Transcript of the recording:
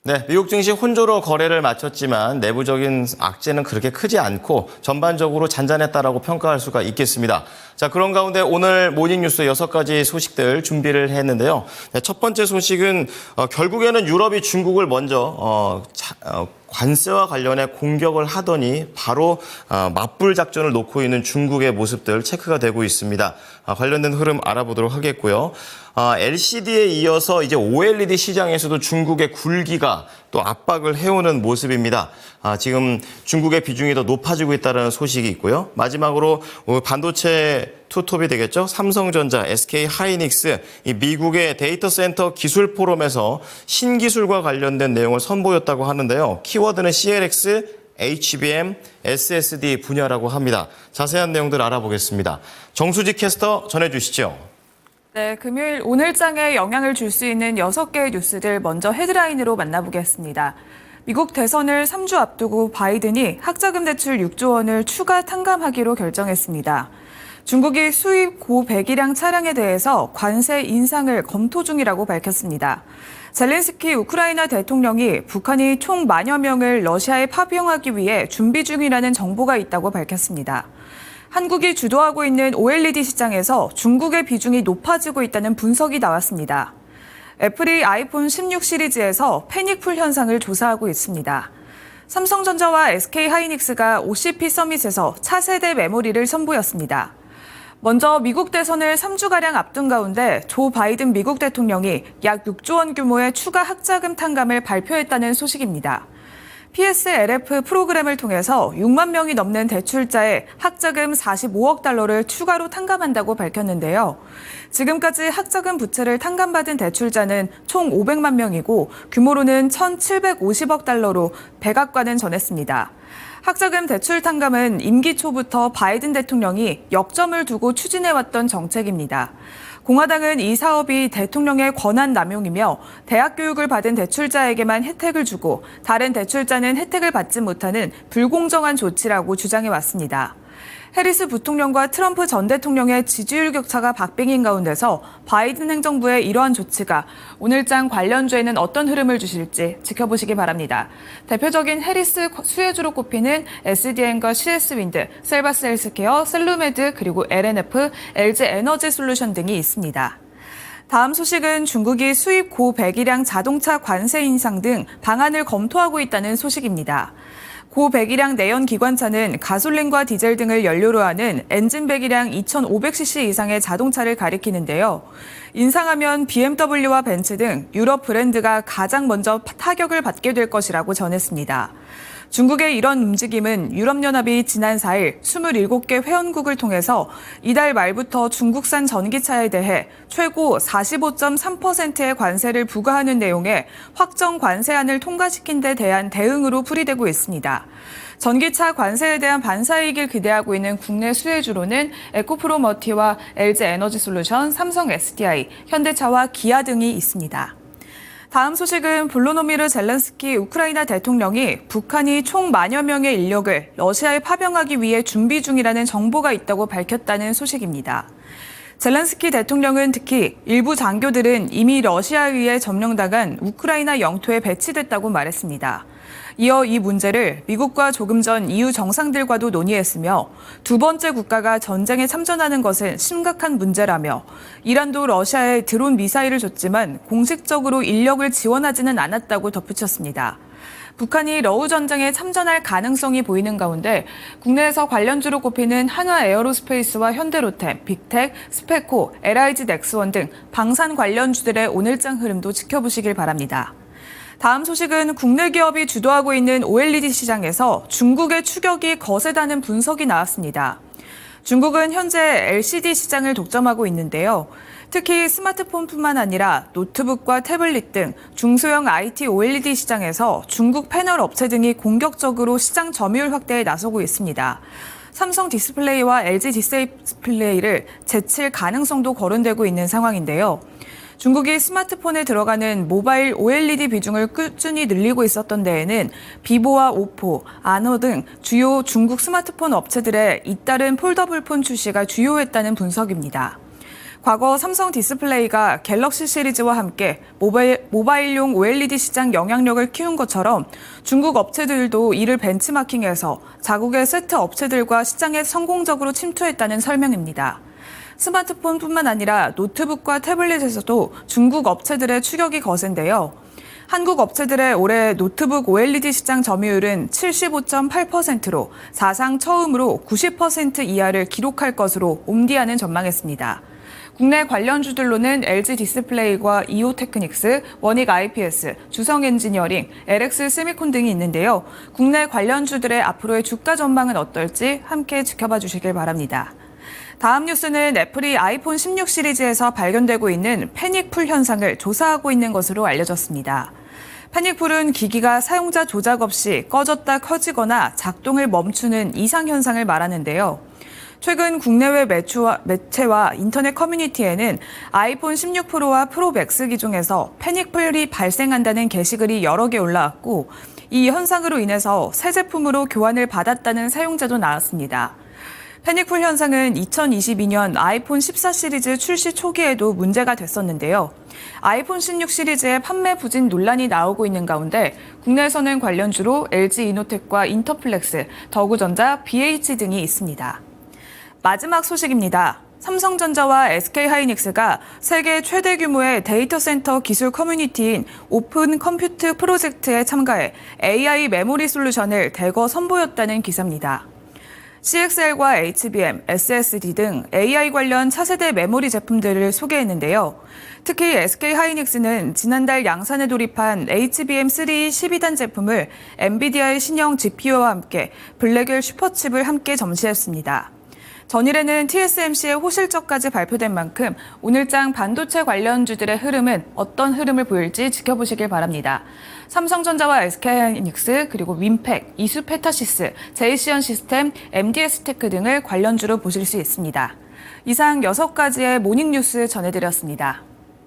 네, 미국 증시 혼조로 거래를 마쳤지만 내부적인 악재는 그렇게 크지 않고 전반적으로 잔잔했다라고 평가할 수가 있겠습니다. 자, 그런 가운데 오늘 모닝뉴스 6가지 소식들 준비를 했는데요. 네, 첫 번째 소식은 결국에는 유럽이 중국을 먼저 관세와 관련해 공격을 하더니 바로 맞불 작전을 놓고 있는 중국의 모습들 체크가 되고 있습니다. 관련된 흐름 알아보도록 하겠고요. LCD에 이어서 이제 OLED 시장에서도 중국의 굴기가 또 압박을 해오는 모습입니다. 지금 중국의 비중이 더 높아지고 있다는 소식이 있고요. 마지막으로 반도체 투톱이 되겠죠. 삼성전자, SK하이닉스, 이 미국의 데이터 센터 기술 포럼에서 신기술과 관련된 내용을 선보였다고 하는데요. 키워드는 CLX, HBM, SSD 분야라고 합니다. 자세한 내용들 알아보겠습니다. 정수지 캐스터 전해주시죠. 네, 금요일 오늘장에 영향을 줄 수 있는 6개의 뉴스들 먼저 헤드라인으로 만나보겠습니다. 미국 대선을 3주 앞두고 바이든이 학자금 대출 6조 원을 추가 탕감하기로 결정했습니다. 중국이 수입 고배기량 차량에 대해서 관세 인상을 검토 중이라고 밝혔습니다. 젤렌스키 우크라이나 대통령이 북한이 총 10,000여 명을 러시아에 파병하기 위해 준비 중이라는 정보가 있다고 밝혔습니다. 한국이 주도하고 있는 OLED 시장에서 중국의 비중이 높아지고 있다는 분석이 나왔습니다. 애플이 아이폰 16 시리즈에서 패닉풀 현상을 조사하고 있습니다. 삼성전자와 SK하이닉스가 OCP 서밋에서 차세대 메모리를 선보였습니다. 먼저 미국 대선을 3주가량 앞둔 가운데 조 바이든 미국 대통령이 약 6조 원 규모의 추가 학자금 탕감을 발표했다는 소식입니다. PSLF 프로그램을 통해서 6만 명이 넘는 대출자에 학자금 45억 달러를 추가로 탕감한다고 밝혔는데요. 지금까지 학자금 부채를 탕감받은 대출자는 총 500만 명이고 규모로는 1,750억 달러로 백악관은 전했습니다. 학자금 대출 탕감은 임기 초부터 바이든 대통령이 역점을 두고 추진해왔던 정책입니다. 공화당은 이 사업이 대통령의 권한 남용이며 대학 교육을 받은 대출자에게만 혜택을 주고 다른 대출자는 혜택을 받지 못하는 불공정한 조치라고 주장해왔습니다. 해리스 부통령과 트럼프 전 대통령의 지지율 격차가 박빙인 가운데서 바이든 행정부의 이러한 조치가 오늘장 관련주에는 어떤 흐름을 주실지 지켜보시기 바랍니다. 대표적인 해리스 수혜주로 꼽히는 SDN과 CS윈드, 셀바스 헬스케어, 셀루메드, 그리고 LNF, LG 에너지 솔루션 등이 있습니다. 다음 소식은 중국이 수입 고배기량 자동차 관세 인상 등 방안을 검토하고 있다는 소식입니다. 고배기량 내연 기관차는 가솔린과 디젤 등을 연료로 하는 엔진 배기량 2,500cc 이상의 자동차를 가리키는데요. 인상하면 BMW와 벤츠 등 유럽 브랜드가 가장 먼저 타격을 받게 될 것이라고 전했습니다. 중국의 이런 움직임은 유럽연합이 지난 4일 27개 회원국을 통해서 이달 말부터 중국산 전기차에 대해 최고 45.3%의 관세를 부과하는 내용의 확정 관세안을 통과시킨 데 대한 대응으로 풀이되고 있습니다. 전기차 관세에 대한 반사이익을 기대하고 있는 국내 수혜주로는 에코프로머티와 LG 에너지 솔루션, 삼성 SDI, 현대차와 기아 등이 있습니다. 다음 소식은 볼로노미르 젤렌스키 우크라이나 대통령이 북한이 총 10,000여 명의 인력을 러시아에 파병하기 위해 준비 중이라는 정보가 있다고 밝혔다는 소식입니다. 젤렌스키 대통령은 특히 일부 장교들은 이미 러시아에 의해 점령당한 우크라이나 영토에 배치됐다고 말했습니다. 이어 이 문제를 미국과 조금 전 EU 정상들과도 논의했으며 두 번째 국가가 전쟁에 참전하는 것은 심각한 문제라며 이란도 러시아에 드론 미사일을 줬지만 공식적으로 인력을 지원하지는 않았다고 덧붙였습니다. 북한이 러우 전쟁에 참전할 가능성이 보이는 가운데 국내에서 관련주로 꼽히는 한화 에어로스페이스와 현대로템, 빅텍, 스페코, LIG 넥스원 등 방산 관련주들의 오늘장 흐름도 지켜보시길 바랍니다. 다음 소식은 국내 기업이 주도하고 있는 OLED 시장에서 중국의 추격이 거세다는 분석이 나왔습니다. 중국은 현재 LCD 시장을 독점하고 있는데요. 특히 스마트폰뿐만 아니라 노트북과 태블릿 등 중소형 IT OLED 시장에서 중국 패널 업체 등이 공격적으로 시장 점유율 확대에 나서고 있습니다. 삼성 디스플레이와 LG 디스플레이를 제칠 가능성도 거론되고 있는 상황인데요. 중국이 스마트폰에 들어가는 모바일 OLED 비중을 꾸준히 늘리고 있었던 데에는 비보와 오포, 아노 등 주요 중국 스마트폰 업체들의 잇따른 폴더블폰 출시가 주요했다는 분석입니다. 과거 삼성 디스플레이가 갤럭시 시리즈와 함께 모바일용 OLED 시장 영향력을 키운 것처럼 중국 업체들도 이를 벤치마킹해서 자국의 세트 업체들과 시장에 성공적으로 침투했다는 설명입니다. 스마트폰뿐만 아니라 노트북과 태블릿에서도 중국 업체들의 추격이 거센데요. 한국 업체들의 올해 노트북 OLED 시장 점유율은 75.8%로 사상 처음으로 90% 이하를 기록할 것으로 옴디아는 전망했습니다. 국내 관련주들로는 LG 디스플레이와 이오테크닉스, 원익 IPS, 주성 엔지니어링, LX 세미콘 등이 있는데요. 국내 관련주들의 앞으로의 주가 전망은 어떨지 함께 지켜봐 주시길 바랍니다. 다음 뉴스는 애플이 아이폰 16 시리즈에서 발견되고 있는 패닉풀 현상을 조사하고 있는 것으로 알려졌습니다. 패닉풀은 기기가 사용자 조작 없이 꺼졌다 켜지거나 작동을 멈추는 이상 현상을 말하는데요. 최근 국내외 매체와 인터넷 커뮤니티에는 아이폰 16 프로와 프로 맥스 기종에서 패닉풀이 발생한다는 게시글이 여러 개 올라왔고 이 현상으로 인해서 새 제품으로 교환을 받았다는 사용자도 나왔습니다. 패닉풀 현상은 2022년 아이폰 14 시리즈 출시 초기에도 문제가 됐었는데요. 아이폰 16 시리즈의 판매 부진 논란이 나오고 있는 가운데 국내에서는 관련주로 LG 이노텍과 인터플렉스, 더구전자, BH 등이 있습니다. 마지막 소식입니다. 삼성전자와 SK하이닉스가 세계 최대 규모의 데이터 센터 기술 커뮤니티인 오픈 컴퓨트 프로젝트에 참가해 AI 메모리 솔루션을 대거 선보였다는 기사입니다. CXL과 HBM, SSD 등 AI 관련 차세대 메모리 제품들을 소개했는데요. 특히 SK하이닉스는 지난달 양산에 돌입한 HBM3 12단 제품을 엔비디아의 신형 GPU와 함께 블랙웰 슈퍼칩을 함께 점시했습니다. 전일에는 TSMC의 호실적까지 발표된 만큼 오늘장 반도체 관련주들의 흐름은 어떤 흐름을 보일지 지켜보시길 바랍니다. 삼성전자와 SK하이닉스, 그리고 윈팩, 이수페타시스, 제이시언 시스템, MDS테크 등을 관련주로 보실 수 있습니다. 이상 6가지의 모닝뉴스 전해드렸습니다.